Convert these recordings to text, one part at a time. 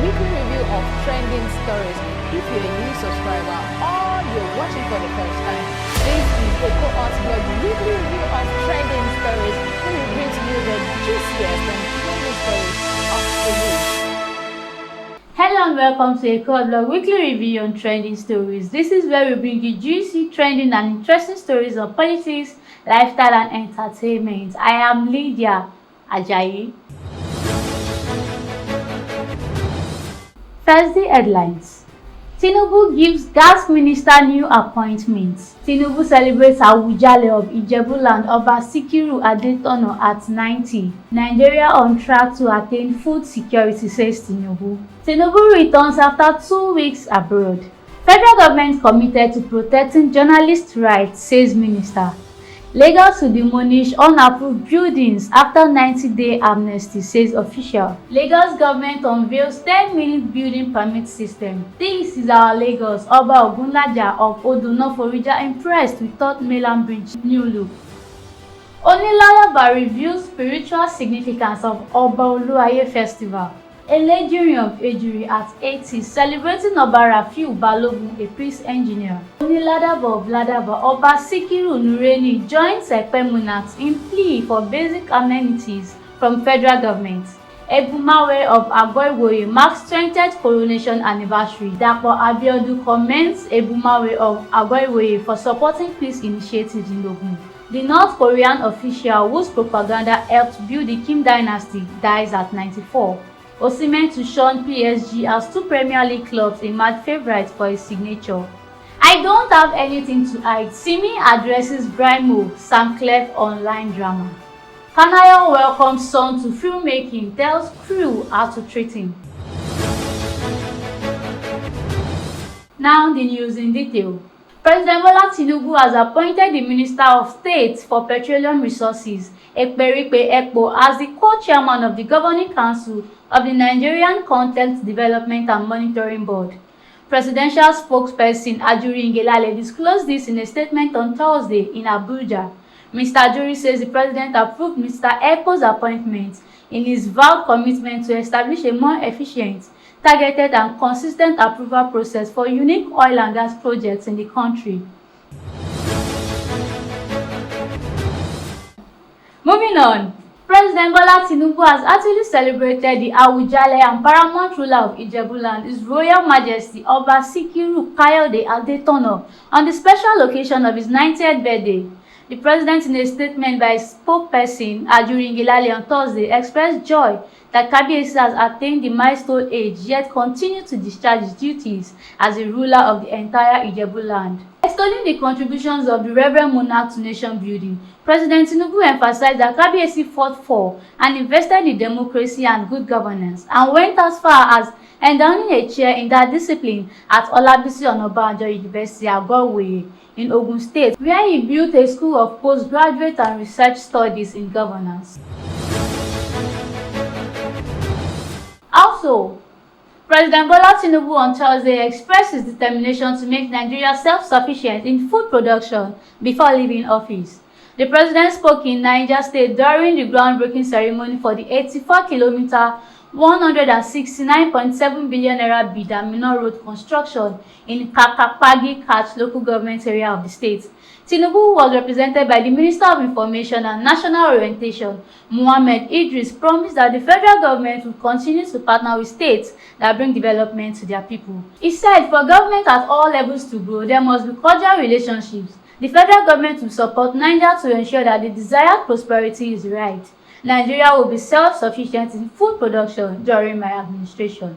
weekly review of trending stories. If you're a new subscriber or you're watching for the first time, this is Eko Hot Blog weekly review of trending stories, where we bring to you the juiciest and trending stories of the week. Hello and welcome to Eko Hot Blog weekly review on trending stories. This is where we bring you juicy, trending and interesting stories of politics, lifestyle and entertainment. I am Lydia Ajayi. Thursday headlines. Tinubu gives gas minister new appointments. Tinubu celebrates Awujale of Ijebuland Oba Sikiru Adetono at 90. Nigeria on track to attain food security, says Tinubu. Tinubu returns after 2 weeks abroad. Federal government committed to protecting journalists' rights, says minister. Lagos to demolish unapproved buildings after 90-day amnesty, says official. Lagos government unveils 10-minute building permit system. This is our Lagos. Oba Ogunlaja of Odunoforija impressed with Third Mainland Bridge new look. Onilalaba reveals spiritual significance of Oba Oluwaye Festival. A legendary of Ejuri at 80 celebrating Oba Rafiu Balogun, a peace engineer. Oniladaba of Ladaba, Oba Sikiru Nureni joins Ekpe Monarchs in plea for basic amenities from federal government. Ebumawe of Agoiwoye marks 20th coronation anniversary. Dapo Abiodun commends Ebumawe of Agoiwoye for supporting peace initiatives in Ogun. The North Korean official whose propaganda helped build the Kim dynasty dies at 94. Osimhen to shun PSG as two Premier League clubs a mad favourite for his signature. I don't have anything to hide. Simi addresses Brimo, Sam Clef online drama. Kanayo welcomes son to filmmaking, tells crew how to treat him. Now the news in detail. President Bola Tinubu has appointed the Minister of State for Petroleum Resources, Ekperipe Ekpo, as the co-chairman of the Governing Council of the Nigerian Content Development and Monitoring Board. Presidential spokesperson Ajuri Ngelale disclosed this in a statement on Thursday in Abuja. Mr. Ajuri says the president approved Mr. Ekpo's appointment in his vowed commitment to establish a more efficient, targeted and consistent approval process for unique oil and gas projects in the country. Moving on, President Bola Tinubu has actually celebrated the Awujale and paramount ruler of Ijebuland, His Royal Majesty Oba Sikiru Kayode Adetono, on the special occasion of his 90th birthday. The president, in a statement by his spokesperson Ajuri Ngelale on Thursday, expressed joy that Kabiyesi has attained the milestone age yet continued to discharge his duties as a ruler of the entire Ijebuland. Extolling the contributions of the Reverend Monarch to nation building, President Tinubu emphasized that Kabiyesi fought for and invested in democracy and good governance, and went as far as endowing a chair in that discipline at Olabisi Onabanjo University, Agoiwoye, in Ogun State, where he built a school of postgraduate and research studies in governance. Also, President Bola Tinubu on Thursday expressed his determination to make Nigeria self-sufficient in food production before leaving office. The president spoke in Niger State during the groundbreaking ceremony for the 84-kilometer, 169.7 billion naira Bidamino road construction in Kakapagi Kach local government area of the state. Tinubu was represented by the Minister of Information and National Orientation, Mohammed Idris, promised that the federal government would continue to partner with states that bring development to their people. He said for government at all levels to grow, there must be cordial relationships. The federal government will support Nigeria to ensure that the desired prosperity is right. Nigeria will be self-sufficient in food production during my administration.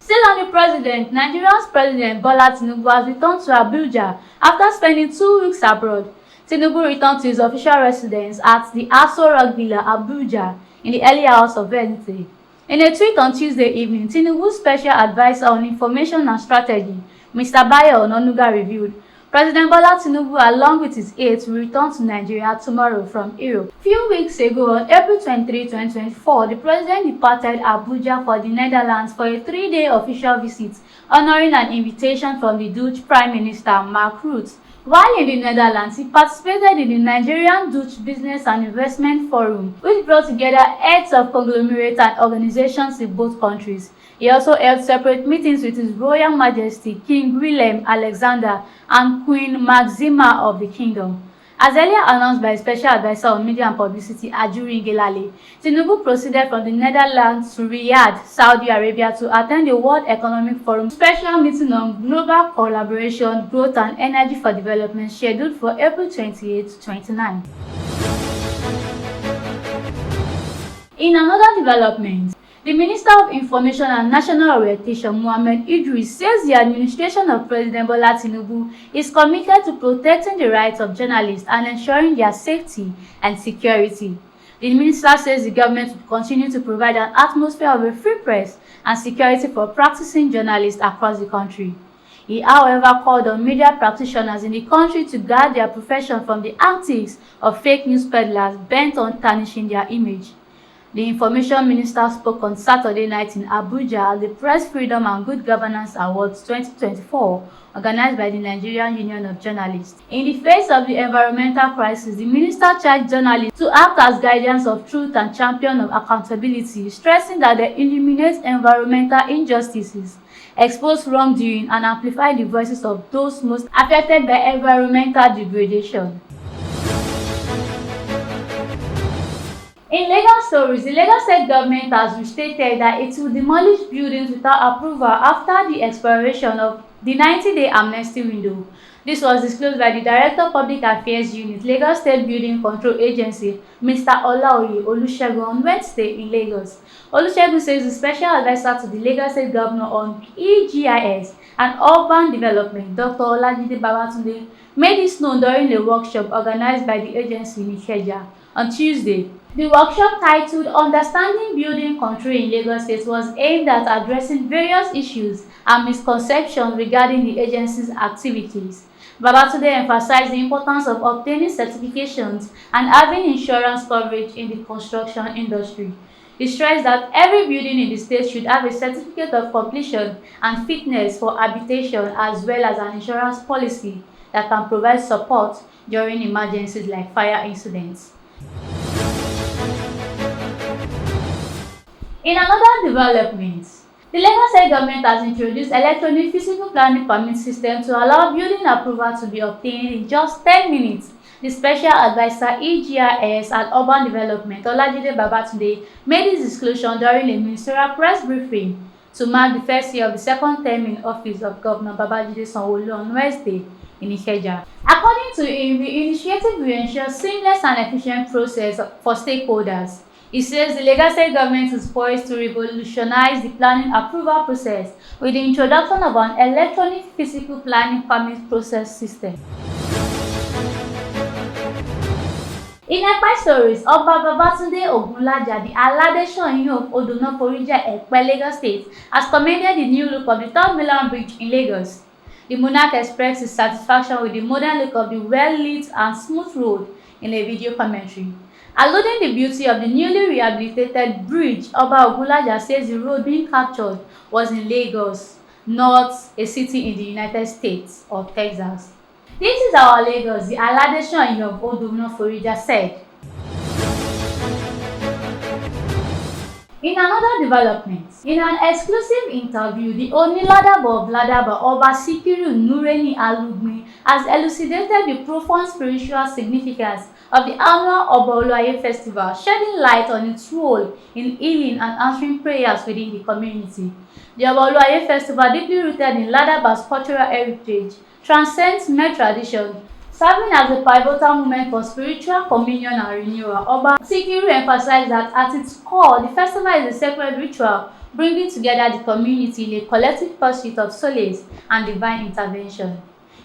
Still on the president, Nigeria's President Bola Tinubu has returned to Abuja after spending 2 weeks abroad. Tinubu returned to his official residence at the Aso Rock Villa, Abuja, in the early hours of Wednesday. In a tweet on Tuesday evening, Tinubu's special advisor on information and strategy, Mr. Bayo Ononuga, revealed President Bola Tinubu, along with his aides, will return to Nigeria tomorrow from Europe. Few weeks ago, on April 23, 2024, the president departed Abuja for the Netherlands for a 3-day official visit, honoring an invitation from the Dutch Prime Minister Mark Rutte. While in the Netherlands, he participated in the Nigerian Dutch Business and Investment Forum, which brought together heads of conglomerates and organizations in both countries. He also held separate meetings with His Royal Majesty King Willem Alexander and Queen Maxima of the Kingdom. As earlier announced by Special Advisor on Media and Publicity Ajuri Ngelale, Tinubu proceeded from the Netherlands to Riyadh, Saudi Arabia to attend the World Economic Forum special meeting on global collaboration, growth and energy for development scheduled for April 28 to 29. In another development, the Minister of Information and National Orientation, Mohammed Idris, says the administration of President Bola Tinubu is committed to protecting the rights of journalists and ensuring their safety and security. The minister says the government will continue to provide an atmosphere of a free press and security for practicing journalists across the country. He, however, called on media practitioners in the country to guard their profession from the antics of fake news peddlers bent on tarnishing their image. The Information Minister spoke on Saturday night in Abuja at the Press Freedom and Good Governance Awards 2024, organized by the Nigerian Union of Journalists. In the face of the environmental crisis, the minister charged journalists to act as guardians of truth and champion of accountability, stressing that they eliminate environmental injustices, expose wrongdoing, and amplify the voices of those most affected by environmental degradation. In legal stories, the Lagos State government has restated that it will demolish buildings without approval after the expiration of the 90-day amnesty window. This was disclosed by the Director of Public Affairs Unit, Lagos State Building Control Agency, Mr. Olaoye Olusegun, on Wednesday in Lagos. Olusegun says the Special Advisor to the Lagos State Governor on EGIS and Urban Development, Dr. Olajide Babatunde, made this known during a workshop organized by the agency in Ikeja on Tuesday. The workshop, titled Understanding Building Control in Lagos State, was aimed at addressing various issues and misconceptions regarding the agency's activities. Babatunde emphasized the importance of obtaining certifications and having insurance coverage in the construction industry. He stressed that every building in the state should have a certificate of completion and fitness for habitation, as well as an insurance policy that can provide support during emergencies like fire incidents. In another development, the Lagos State government has introduced electronic physical planning permit system to allow building approval to be obtained in just 10 minutes. The Special Advisor EGIS and Urban Development, Olajide Babatunde, made this disclosure during a ministerial press briefing to mark the first year of the second term in office of Governor Babajide Sanwo-Olu on Wednesday in Ikeja. According to him, the initiative will ensure seamless and efficient process for stakeholders. He says the Lagos State government is poised to revolutionize the planning approval process with the introduction of an electronic physical planning permit process system. In Ekpe stories, Oba Babatunde Ogunlaja, the Alade Soyin of Odonoforija, Ekpe, Lagos State, has commended the new look of the Third Mainland Bridge in Lagos. The monarch expressed his satisfaction with the modern look of the well-lit and smooth road in a video commentary. Alluding the beauty of the newly rehabilitated bridge, Oba Ogunlaja says the road being captured was in Lagos, not a city in the United States or Texas. This is our Lagos, the Alade Soyin of Odonoforija said. In another development, in an exclusive interview, the Oniladabo of Ladaba, Oba Sikiru Nureni Alugmi, has elucidated the profound spiritual significance of the annual Oba Oluwaye Festival, shedding light on its role in healing and answering prayers within the community. The Oba Oluwaye Festival, deeply rooted in Ladaba's cultural heritage, transcends mere tradition, serving as a pivotal moment for spiritual communion and renewal. Oba Sikiru emphasized that at its core, the festival is a sacred ritual bringing together the community in a collective pursuit of solace and divine intervention.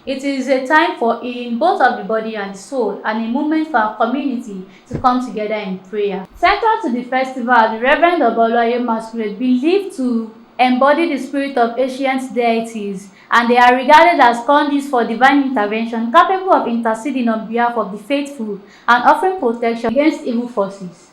It is a time for healing both of the body and the soul, and a moment for our community to come together in prayer. Central to the festival, the Reverend Oba Oluwaye Masquerade, believed to embody the spirit of ancient deities, and they are regarded as conduits for divine intervention, capable of interceding on behalf of the faithful and offering protection against evil forces.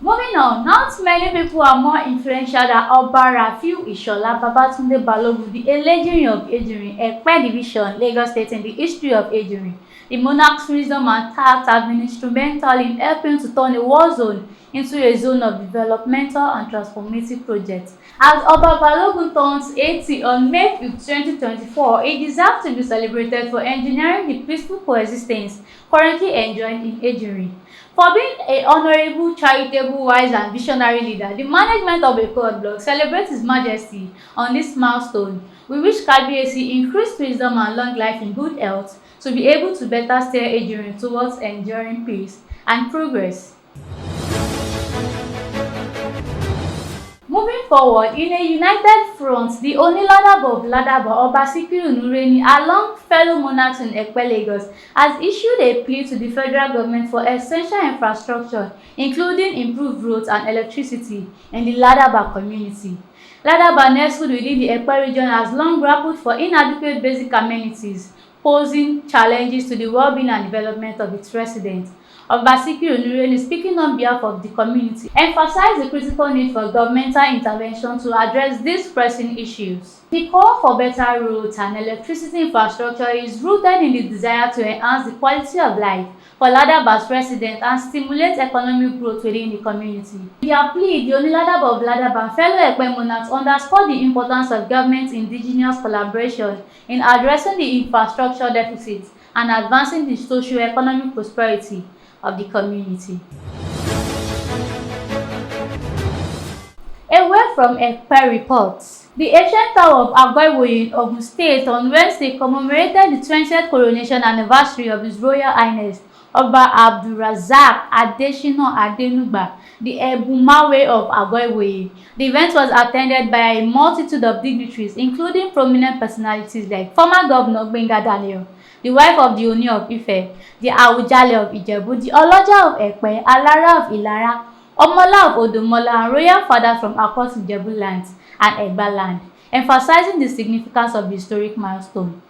Moving on, not many people are more influential than Oba Rafiu Ishola Babatunde Balogun, the Elejirin of Ejirin, Ekpe Division, Lagos State in the history of Ejirin. The monarch's wisdom and tact have been instrumental in helping to turn a war zone into a zone of developmental and transformative projects. As Oba Balogun turns 80 on May 5, 2024, he deserves to be celebrated for engineering the peaceful coexistence currently enjoyed in Ejirin. For being a honorable, charitable, wise and visionary leader, the management of Eko Hot Blog celebrates His Majesty on this milestone. We wish Kabiyesi increased wisdom and long life in good health to be able to better steer Ejirin towards enduring peace and progress. Moving forward, in a united front, the Oniladaba of Ladaba, Oba Sikiru Nureni, along fellow monarchs in Ekpe, Lagos, has issued a plea to the federal government for essential infrastructure, including improved roads and electricity in the Ladaba community. Ladaba, nestled within the Ekpe region, has long grappled for inadequate basic amenities, posing challenges to the well-being and development of its residents. Oba Sikiru Nureni, speaking on behalf of the community, emphasized the critical need for governmental intervention to address these pressing issues. The call for better roads and electricity infrastructure is rooted in the desire to enhance the quality of life for Ladaba's residents and stimulate economic growth within the community. In their plea, the Oniladaba of Ladaba and fellow Ekpe monarchs underscored the importance of government-indigenous collaboration in addressing the infrastructure deficits and advancing the socio-economic prosperity of the community. Away from Ekpe reports, the ancient tower of Agboiwoye in Ogun State on Wednesday commemorated the 20th coronation anniversary of His Royal Highness Oba Abdulrazak Adesina Adenugba, the Ebumawe of Agboiwoye. The event was attended by a multitude of dignitaries, including prominent personalities like former Governor Gbenga Daniel, the wife of the Oni of Ife, the Awujale of Ijebu, the Oloja of Ekpe, Alara of Ilara, Omola of Odomola, and royal fathers from across Ijebu lands and Egba land, emphasizing the significance of the historic milestone.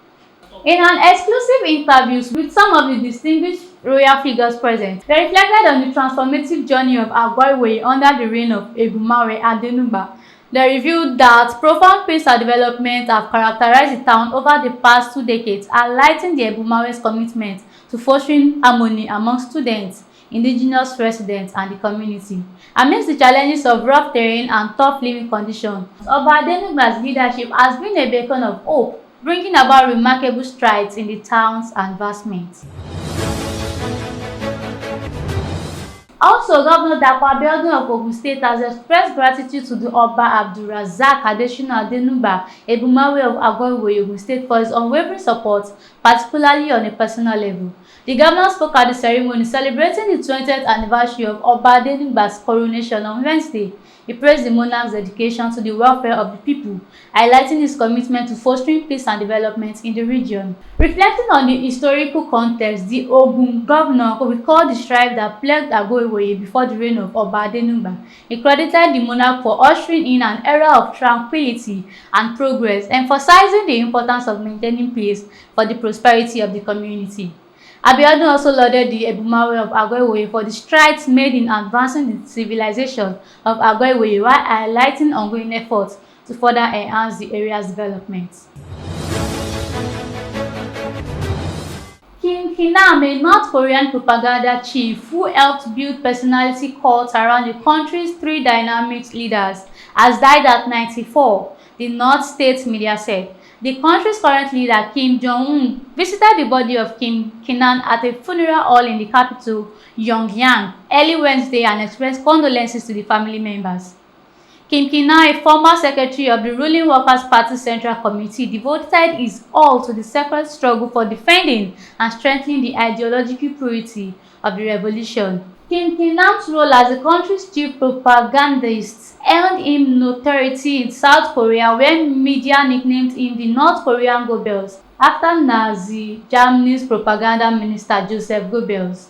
In an exclusive interview with some of the distinguished royal figures present, they reflected on the transformative journey of Agboiwoye under the reign of Ebumawe Adenugba. They revealed that profound peace and development have characterized the town over the past 2 decades, highlighting the Ebumawe's commitment to fostering harmony among students, indigenous residents, and the community. Amidst the challenges of rough terrain and tough living conditions, Oba Adenugba's leadership has been a beacon of hope, bringing about remarkable strides in the town's advancement. Also, Governor Dapo Abiodun of Ogun State has expressed gratitude to the Oba Abdulrazak Adesina Adenugba Ebumawe of Agboiwoye, Ogun State, for his unwavering support, particularly on a personal level. The governor spoke at the ceremony celebrating the 20th anniversary of Oba Adenugba's coronation on Wednesday. He praised the monarch's dedication to the welfare of the people, highlighting his commitment to fostering peace and development in the region. Reflecting on the historical context, the Ogun governor recalled the strife that plagued Agboiwoye before the reign of Oba Adenugba. He credited the monarch for ushering in an era of tranquility and progress, emphasizing the importance of maintaining peace for the prosperity of the community. Abiodun also lauded the Ebumawe of Agboiwoye for the strides made in advancing the civilization of Agboiwoye while highlighting ongoing efforts to further enhance the area's development. Kim Ki-nam, a North Korean propaganda chief who helped build personality cults around the country's 3 dynamic leaders, has died at 94, the North State media said. The country's current leader, Kim Jong-un, visited the body of Kim Ki-nam at a funeral hall in the capital, Pyongyang, early Wednesday and expressed condolences to the family members. Kim Ki-nam, a former secretary of the ruling Workers' Party Central Committee, devoted his all to the sacred struggle for defending and strengthening the ideological purity of the revolution. Kim Ki-nam's role as the country's chief propagandist earned him notoriety in South Korea, where media nicknamed him the North Korean Goebbels, after Nazi Germany's propaganda minister Joseph Goebbels.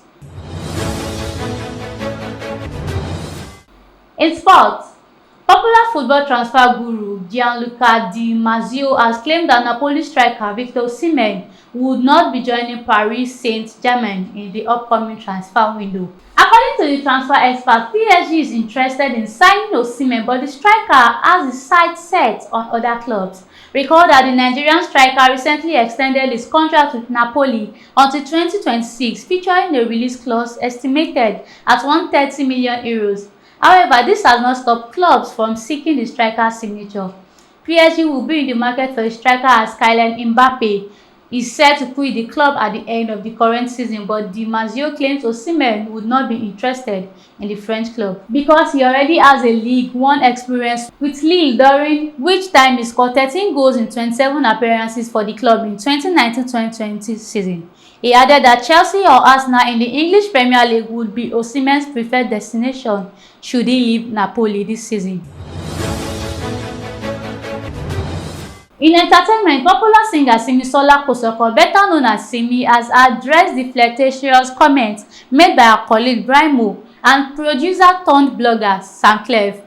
In sports, Popular football transfer guru Gianluca Di Marzio has claimed that Napoli striker Victor Osimhen would not be joining Paris Saint-Germain in the upcoming transfer window. According to the transfer expert, PSG is interested in signing Osimhen, but the striker has his sights set on other clubs. Recall that the Nigerian striker recently extended his contract with Napoli until 2026, featuring a release clause estimated at €130 million. However, this has not stopped clubs from seeking the striker's signature. PSG will be in the market for a striker as Kylian Mbappe is set to quit the club at the end of the current season, but Di Marzio claims Osimhen would not be interested in the French club because he already has a Ligue 1 experience with Lille, during which time he scored 13 goals in 27 appearances for the club in 2019-2020 season. He added that Chelsea or Arsenal in the English Premier League would be Osimhen's preferred destination should he leave Napoli this season. In entertainment, popular singer Simi, better known as Simi, has addressed the flirtatious comments made by her colleague Brimo and producer-turned-blogger Sam Clef.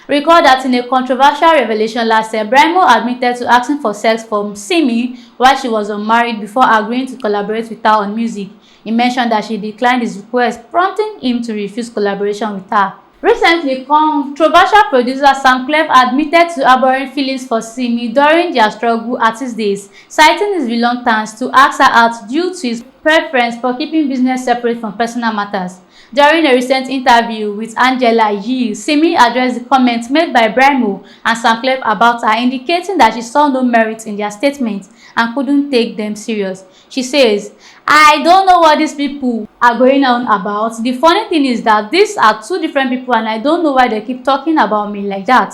Recall that in a controversial revelation last year, Brimo admitted to asking for sex from Simi while she was unmarried before agreeing to collaborate with her on music. He mentioned that she declined his request, prompting him to refuse collaboration with her. Recently, controversial producer Sam Clef admitted to harboring feelings for Simi during their struggle artist days, citing his reluctance to ask her out due to his preference for keeping business separate from personal matters. During a recent interview with Angela Yee, Simi addressed the comments made by Brimo and Sam Clef about her, indicating that she saw no merit in their statements and couldn't take them serious. She says, "I don't know what these people are going on about. The funny thing is that these are two different people and I don't know why they keep talking about me like that."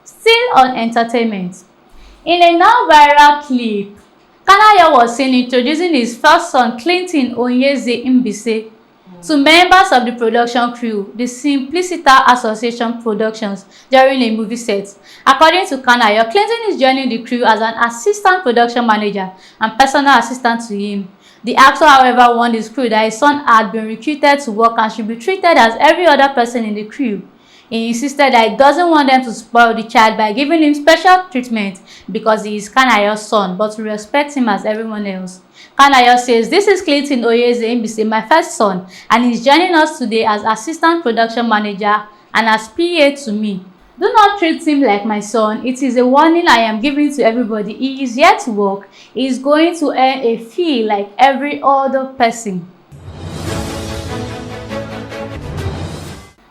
Still on entertainment. In a now viral clip, Kanayo was seen introducing his first son Clinton Onyeze Mbise to members of the production crew, the Simplicita Association Productions, during a movie set. According to Kanayo, Clinton is joining the crew as an assistant production manager and personal assistant to him. The actor, however, warned his crew that his son had been recruited to work and should be treated as every other person in the crew. He insisted that he doesn't want them to spoil the child by giving him special treatment because he is Kanayo's son, but to respect him as everyone else. Kanayo says, "This is Clinton Onyeze Mbise, my first son, and he's joining us today as assistant production manager and as PA to me. Do not treat him like my son. It is a warning I am giving to everybody. He is here to work. He is going to earn a fee like every other person."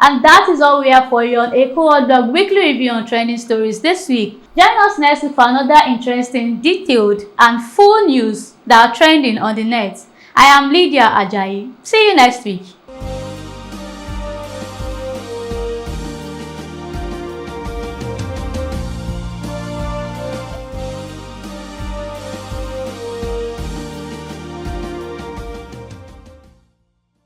And that is all we have for you on Eko Hot Blog weekly review on trending stories this week. Join us next week for another interesting, detailed, and full news that are trending on the net. I am Lydia Ajayi. See you next week.